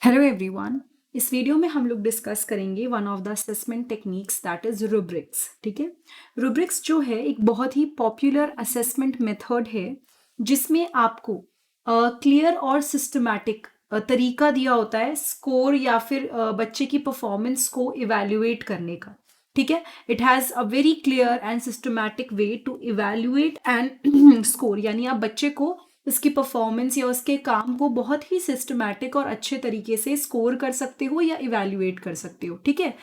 Hello everyone. इस video में हम लोग डिस्कस करेंगे one of the assessment techniques that is rubrics. ठीक है, रूब्रिक्स जो है एक बहुत ही पॉपुलर असेसमेंट मेथड है जिसमें आपको क्लियर और सिस्टमैटिक तरीका दिया होता है स्कोर या फिर बच्चे की परफॉर्मेंस को इवैल्यूएट करने का। ठीक है, it has a very clear and systematic way to evaluate and score, यानी आप बच्चे को उसकी परफॉर्मेंस या उसके काम को बहुत ही सिस्टमैटिक और अच्छे तरीके से स्कोर कर सकते हो या इवैल्यूएट कर सकते हो। ठीक है,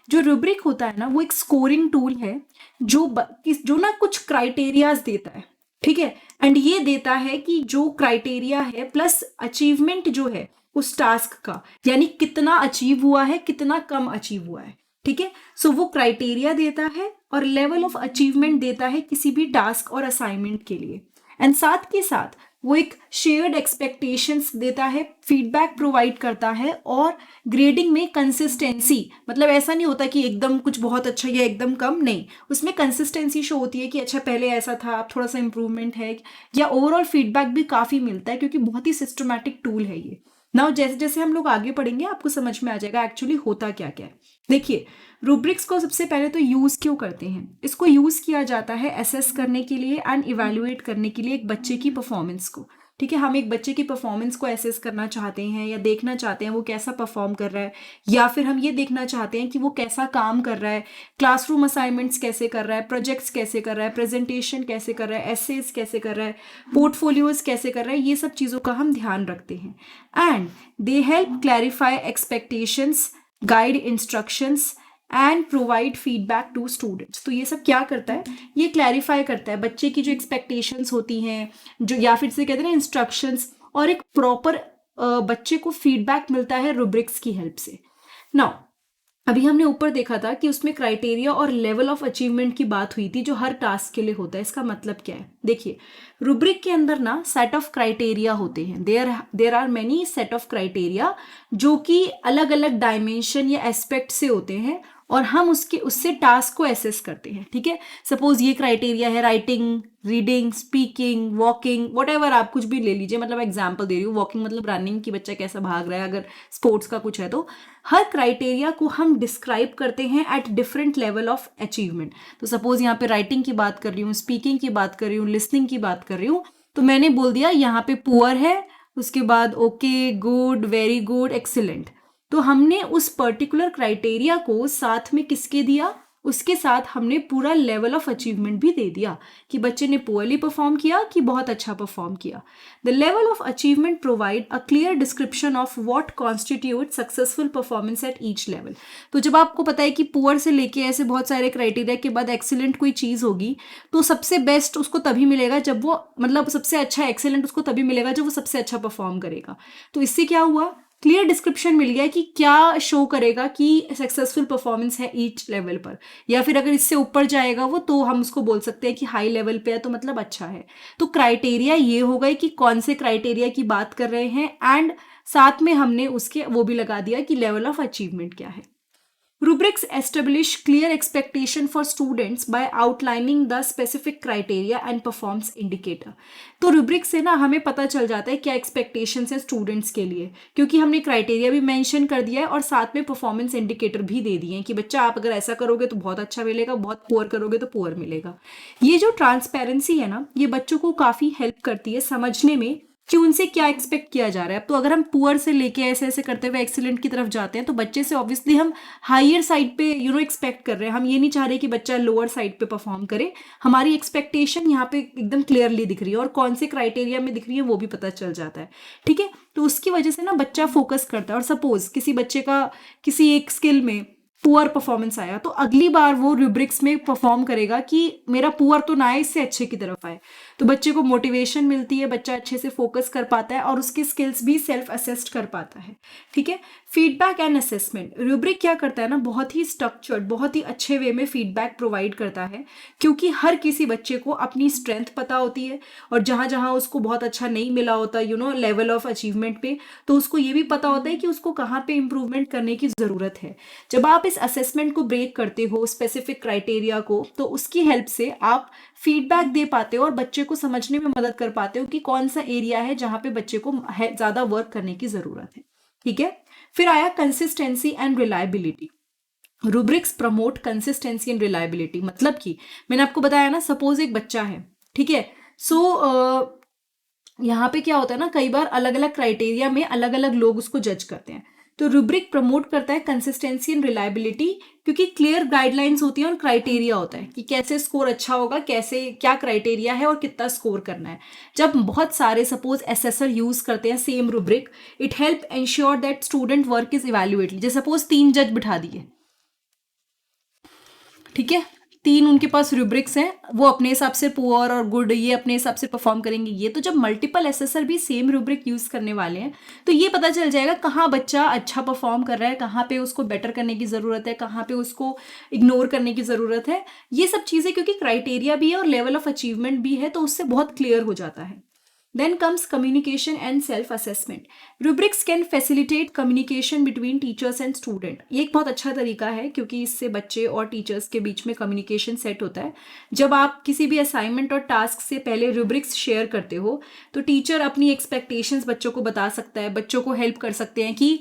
जो रूब्रिक होता है ना वो एक स्कोरिंग टूल है जो ना कुछ क्राइटेरियाज देता है। ठीक है, एंड ये देता है कि जो क्राइटेरिया है प्लस अचीवमेंट जो है उस टास्क का, यानी कितना अचीव हुआ है कितना कम अचीव हुआ है। ठीक है, सो वो क्राइटेरिया देता है और लेवल ऑफ अचीवमेंट देता है किसी भी टास्क और असाइनमेंट के लिए। एंड साथ के साथ वो एक शेयर्ड एक्सपेक्टेशंस देता है, फीडबैक प्रोवाइड करता है और ग्रेडिंग में कंसिस्टेंसी, मतलब ऐसा नहीं होता कि एकदम कुछ बहुत अच्छा या एकदम कम, नहीं, उसमें कंसिस्टेंसी शो होती है कि अच्छा पहले ऐसा था अब थोड़ा सा इम्प्रूवमेंट है, या ओवरऑल फीडबैक भी काफ़ी मिलता है क्योंकि बहुत ही सिस्टमैटिक टूल है ये। नाउ जैसे जैसे हम लोग आगे पढ़ेंगे आपको समझ में आ जाएगा एक्चुअली होता क्या क्या है। देखिए, रूब्रिक्स को सबसे पहले तो यूज़ क्यों करते हैं, इसको यूज़ किया जाता है असेस करने के लिए एंड इवैल्यूएट करने के लिए एक बच्चे की परफॉर्मेंस को। ठीक है, हम एक बच्चे की परफॉर्मेंस को असेस करना चाहते हैं या देखना चाहते हैं वो कैसा परफॉर्म कर रहा है, या फिर हम ये देखना चाहते हैं कि वो कैसा काम कर रहा है, क्लासरूम असाइनमेंट्स कैसे कर रहा है, प्रोजेक्ट्स कैसे कर रहा है, प्रेजेंटेशन कैसे कर रहा है, एसेज कैसे कर रहा है, पोर्टफोलियोज कैसे कर रहा है, ये सब चीज़ों का हम ध्यान रखते हैं। And they help clarify expectations, guide instructions and provide feedback to students. तो ये सब क्या करता है, ये क्लैरिफाई करता है बच्चे की जो एक्सपेक्टेशंस होती हैं, जो या फिर से कहते हैं इंस्ट्रक्शंस, और एक प्रॉपर बच्चे को फीडबैक मिलता है रूब्रिक्स की हेल्प से। नाउ अभी हमने ऊपर देखा था कि उसमें क्राइटेरिया और लेवल ऑफ अचीवमेंट की बात हुई थी जो हर टास्क के लिए होता है। इसका मतलब क्या है, देखिए रूब्रिक के अंदर ना सेट ऑफ क्राइटेरिया होते हैं, there are many set of criteria जो कि अलग अलग डायमेंशन या एस्पेक्ट से होते हैं और हम उससे टास्क को एसेस करते हैं। ठीक है, सपोज ये क्राइटेरिया है writing, reading, speaking, walking, what ever, आप कुछ भी ले लीजिए, मतलब एग्जाम्पल दे रही हूँ, वॉकिंग मतलब रनिंग की बच्चा कैसा भाग रहा है, अगर स्पोर्ट्स का कुछ है तो हर क्राइटेरिया को हम डिस्क्राइब करते हैं at different level of achievement. तो सपोज यहाँ पे राइटिंग की बात कर रही हूँ, स्पीकिंग की बात कर रही हूँ, लिसनिंग की बात कर रही हूँ, तो मैंने बोल दिया यहाँ पे पुअर है, उसके बाद okay, good, very good, excellent. तो हमने उस पर्टिकुलर क्राइटेरिया को साथ में किसके दिया, उसके साथ हमने पूरा लेवल ऑफ अचीवमेंट भी दे दिया कि बच्चे ने पुअरली परफॉर्म किया कि बहुत अच्छा परफॉर्म किया। The level of achievement provide a clear description of what constitute successful performance at each level. तो जब आपको पता है कि पुअर से लेके ऐसे बहुत सारे क्राइटेरिया के बाद एक्सीलेंट कोई चीज़ होगी, तो सबसे बेस्ट उसको तभी मिलेगा जब वो, मतलब सबसे अच्छा एक्सीलेंट उसको तभी मिलेगा जब वो सबसे अच्छा परफॉर्म करेगा। तो इससे क्या हुआ, क्लियर डिस्क्रिप्शन मिल गया कि क्या शो करेगा कि सक्सेसफुल परफॉर्मेंस है ईच लेवल पर, या फिर अगर इससे ऊपर जाएगा वो तो हम उसको बोल सकते हैं कि हाई लेवल पे है तो मतलब अच्छा है। तो क्राइटेरिया ये हो गए कि कौन से क्राइटेरिया की बात कर रहे हैं, एंड साथ में हमने उसके वो भी लगा दिया कि लेवल ऑफ अचीवमेंट क्या है। Rubrics establish clear expectation for students by outlining the specific criteria and performance indicator। तो rubric से ना हमें पता चल जाता है क्या expectations है स्टूडेंट्स के लिए, क्योंकि हमने क्राइटेरिया भी मेंशन कर दिया है और साथ में परफॉर्मेंस इंडिकेटर भी दे दिए हैं कि बच्चा आप अगर ऐसा करोगे तो बहुत अच्छा मिलेगा, बहुत पुअर करोगे तो पुअर मिलेगा। ये जो ट्रांसपेरेंसी है ना, ये बच्चों को काफ़ी हेल्प करती है समझने में कि उनसे क्या एक्सपेक्ट किया जा रहा है। तो अगर हम पुअर से लेके ऐसे ऐसे करते हुए एक्सीलेंट की तरफ जाते हैं तो बच्चे से ऑब्वियसली हम हायर साइड पे एक्सपेक्ट कर रहे हैं, हम ये नहीं चाह रहे कि बच्चा लोअर साइड पे परफॉर्म करे। हमारी एक्सपेक्टेशन यहाँ पे एकदम क्लियरली दिख रही है और कौन से क्राइटेरिया में दिख रही है वो भी पता चल जाता है। ठीक है, तो उसकी वजह से ना बच्चा फोकस करता है, और सपोज किसी बच्चे का किसी एक स्किल में पुअर परफॉर्मेंस आया तो अगली बार वो रूब्रिक्स में परफॉर्म करेगा कि मेरा पुअर तो ना आए, इससे अच्छे की तरफ आए। तो बच्चे को मोटिवेशन मिलती है, बच्चा अच्छे से फोकस कर पाता है और उसके स्किल्स भी सेल्फ असेस्ड कर पाता है। ठीक है, फीडबैक एंड असेसमेंट, रूब्रिक क्या करता है ना, बहुत ही स्ट्रक्चर्ड, बहुत ही अच्छे वे में फीडबैक प्रोवाइड करता है, क्योंकि हर किसी बच्चे को अपनी स्ट्रेंथ पता होती है और जहाँ जहाँ उसको बहुत अच्छा नहीं मिला होता लेवल ऑफ अचीवमेंट पे, तो उसको ये भी पता होता है कि उसको कहाँ पे इम्प्रूवमेंट करने की ज़रूरत है। जब आप इस असेसमेंट को ब्रेक करते हो स्पेसिफिक क्राइटेरिया को, तो उसकी हेल्प से आप फीडबैक दे पाते हो और बच्चे को समझने में मदद कर पाते हो कि कौन सा एरिया है जहाँ पे बच्चे को ज़्यादा वर्क करने की ज़रूरत है। ठीक है, फिर आया consistency and reliability. Rubrics promote consistency and reliability, मतलब कि मैंने आपको बताया ना, सपोज एक बच्चा है, ठीक है, सो यहाँ पे क्या होता है ना, कई बार अलग अलग क्राइटेरिया में अलग अलग लोग उसको जज करते हैं। तो रूब्रिक प्रमोट करता है कंसिस्टेंसी एंड रिलायबिलिटी, क्योंकि क्लियर गाइडलाइंस होती है और क्राइटेरिया होता है कि कैसे स्कोर अच्छा होगा, कैसे क्या क्राइटेरिया है और कितना स्कोर करना है। जब बहुत सारे सपोज एसेसर यूज करते हैं same rubric, it help ensure that student work is evaluated. जैसे सपोज 3 जज बिठा दिए, ठीक है, 3 उनके पास रूब्रिक्स हैं, वो अपने हिसाब से पुअर और गुड ये अपने हिसाब से परफॉर्म करेंगे। ये तो जब मल्टीपल एसेसर भी सेम रूब्रिक यूज करने वाले हैं, तो ये पता चल जाएगा कहाँ बच्चा अच्छा परफॉर्म कर रहा है, कहाँ पे उसको बेटर करने की ज़रूरत है, कहाँ पे उसको इग्नोर करने की ज़रूरत है। ये सब चीज़ें क्योंकि क्राइटेरिया भी है और लेवल ऑफ अचीवमेंट भी है, तो उससे बहुत क्लियर हो जाता है। Then comes communication and self-assessment. Rubrics can facilitate communication between teachers and student. ये एक बहुत अच्छा तरीका है क्योंकि इससे बच्चे और टीचर्स के बीच में कम्युनिकेशन सेट होता है। जब आप किसी भी असाइनमेंट और टास्क से पहले रूब्रिक्स शेयर करते हो, तो टीचर अपनी एक्सपेक्टेशंस बच्चों को बता सकता है, बच्चों को हेल्प कर सकते हैं कि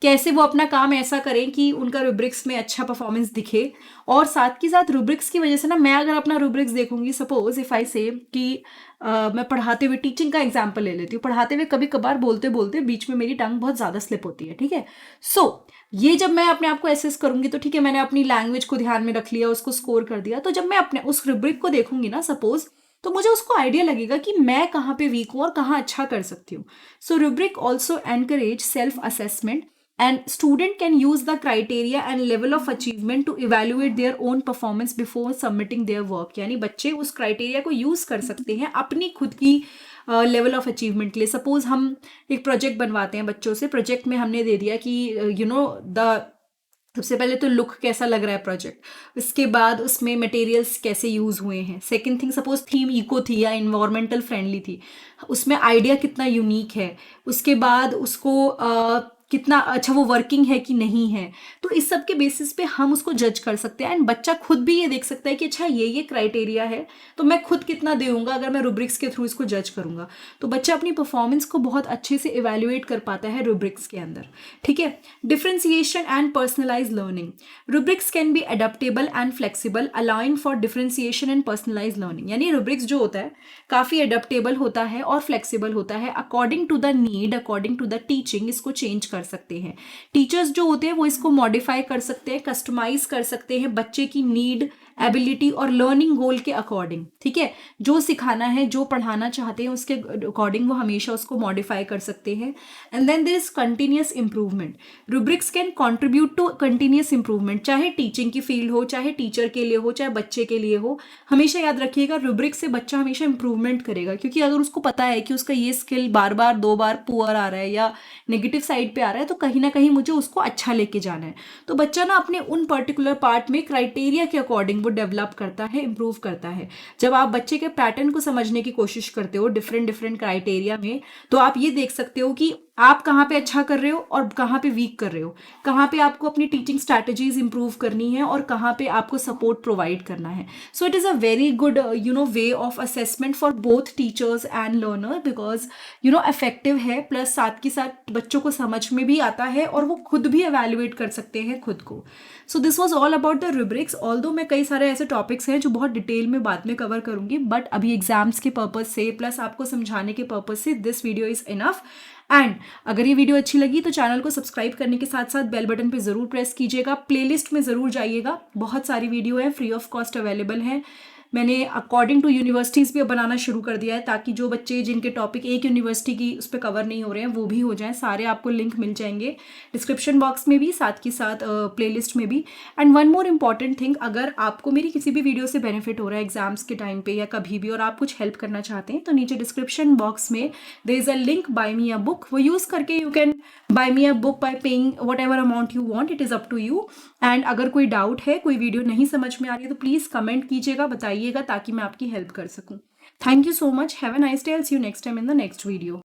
कैसे वो अपना काम ऐसा करें कि उनका रूब्रिक्स में अच्छा परफॉर्मेंस दिखे। और साथ के साथ रूब्रिक्स की वजह से ना, मैं अगर अपना रूब्रिक्स देखूंगी, सपोज इफ आई से कि मैं पढ़ाते हुए टीचिंग का एग्जाम्पल ले लेती हूँ, पढ़ाते हुए कभी कभार बोलते बोलते बीच में मेरी टंग बहुत ज़्यादा स्लिप होती है, ठीक है। सो ये जब मैं अपने आप को एसेस करूंगी, तो ठीक है, मैंने अपनी लैंग्वेज को ध्यान में रख लिया, उसको स्कोर कर दिया, तो जब मैं अपने उस रूब्रिक को देखूंगी ना सपोज, तो मुझे उसको आइडिया लगेगा कि मैं कहाँ पे वीक हूँ और कहाँ अच्छा कर सकती हूँ। So rubric also encourage self assessment and student can use the criteria and level of achievement to evaluate their own performance before submitting their work। यानी बच्चे उस क्राइटेरिया को यूज कर सकते हैं अपनी खुद की लेवल ऑफ अचीवमेंट के लिए। सपोज हम एक प्रोजेक्ट बनवाते हैं बच्चों से, प्रोजेक्ट में हमने दे दिया कि सबसे पहले तो लुक कैसा लग रहा है प्रोजेक्ट, उसके बाद उसमें मटेरियल्स कैसे यूज हुए हैं, second thing suppose theme eco थी या इन्वायरमेंटल फ्रेंडली थी, उसमें आइडिया कितना यूनिक है, उसके बाद उसको कितना अच्छा वो वर्किंग है कि नहीं है। तो इस सब के बेसिस पे हम उसको जज कर सकते हैं एंड बच्चा खुद भी ये देख सकता है कि अच्छा ये क्राइटेरिया है, तो मैं खुद कितना दूंगा अगर मैं रूब्रिक्स के थ्रू इसको जज करूंगा। तो बच्चा अपनी परफॉर्मेंस को बहुत अच्छे से इवेल्युएट कर पाता है रूब्रिक्स के अंदर, ठीक है। Differentiation and personalize learning. Rubrics can be adaptable and flexible, allowing for differentiation and personalize learning. यानी रूब्रिक्स जो होता है काफ़ी अडेप्टेबल होता है और फ्लेक्सिबल होता है, according to the need, according to the teaching इसको चेंज कर सकते हैं। टीचर्स जो होते हैं वो इसको मॉडिफाई कर सकते हैं, कस्टमाइज कर सकते हैं बच्चे की नीड, एबिलिटी और लर्निंग गोल के अकॉर्डिंग, ठीक है। जो सिखाना है, जो पढ़ाना चाहते हैं उसके अकॉर्डिंग वो हमेशा उसको मॉडिफाई कर सकते हैं। And then there is continuous improvement. Rubrics can contribute to continuous improvement, चाहे टीचिंग की फील्ड हो, चाहे टीचर के लिए हो, चाहे बच्चे के लिए हो। हमेशा याद रखिएगा रूब्रिक्स से बच्चा हमेशा इंप्रूवमेंट करेगा, क्योंकि अगर उसको पता है कि उसका ये स्किल बार बार 2 बार पुअर आ रहा है या नेगेटिव साइड पे आ रहा है, तो कहीं ना कहीं मुझे उसको अच्छा लेके जाना है। तो बच्चा ना अपने उन पर्टिकुलर पार्ट में क्राइटेरिया के अकॉर्डिंग वो डेवलप करता है, इंप्रूव करता है। जब आप बच्चे के पैटर्न को समझने की कोशिश करते हो डिफरेंट डिफरेंट क्राइटेरिया में, तो आप ये देख सकते हो कि आप कहाँ पे अच्छा कर रहे हो और कहाँ पे वीक कर रहे हो, कहाँ पे आपको अपनी टीचिंग स्ट्रैटेजीज इंप्रूव करनी है और कहाँ पे आपको सपोर्ट प्रोवाइड करना है। So it is a very good way of assessment for both teachers and learner, because effective है, प्लस साथ के साथ बच्चों को समझ में भी आता है और वो खुद भी एवेल्युएट कर सकते हैं खुद को। So this was all about the rubrics. Although मैं कई सारे ऐसे टॉपिक्स हैं जो बहुत डिटेल में बाद में कवर करूंगी, बट अभी एग्जाम्स के पर्पज से प्लस आपको समझाने के पर्पज से this video is enough. And अगर ये वीडियो अच्छी लगी तो चैनल को सब्सक्राइब करने के साथ साथ बेल बटन पे ज़रूर प्रेस कीजिएगा, प्लेलिस्ट में ज़रूर जाइएगा, बहुत सारी वीडियो है फ्री ऑफ कॉस्ट अवेलेबल हैं। मैंने अकॉर्डिंग टू यूनिवर्सिटीज़ भी बनाना शुरू कर दिया है, ताकि जो बच्चे जिनके टॉपिक एक यूनिवर्सिटी की उस पर कवर नहीं हो रहे हैं वो भी हो जाएं। सारे आपको लिंक मिल जाएंगे डिस्क्रिप्शन बॉक्स में भी, साथ के साथ प्लेलिस्ट में भी। And one more important thing, अगर आपको मेरी किसी भी वीडियो से बेनिफिट हो रहा है एग्जाम्स के टाइम पे या कभी भी, और आप कुछ हेल्प करना चाहते हैं, तो नीचे डिस्क्रिप्शन बॉक्स में there is a link buy me a book, वो यूज़ करके you can buy me a book by paying whatever amount you want, it is up to you. And अगर कोई डाउट है, कोई video नहीं समझ में आ रही है, तो प्लीज़ कमेंट कीजिएगा, बताइएगा, ताकि मैं आपकी हेल्प कर सकूं। Thank you so much, have a nice day, I will see you next time in the next video.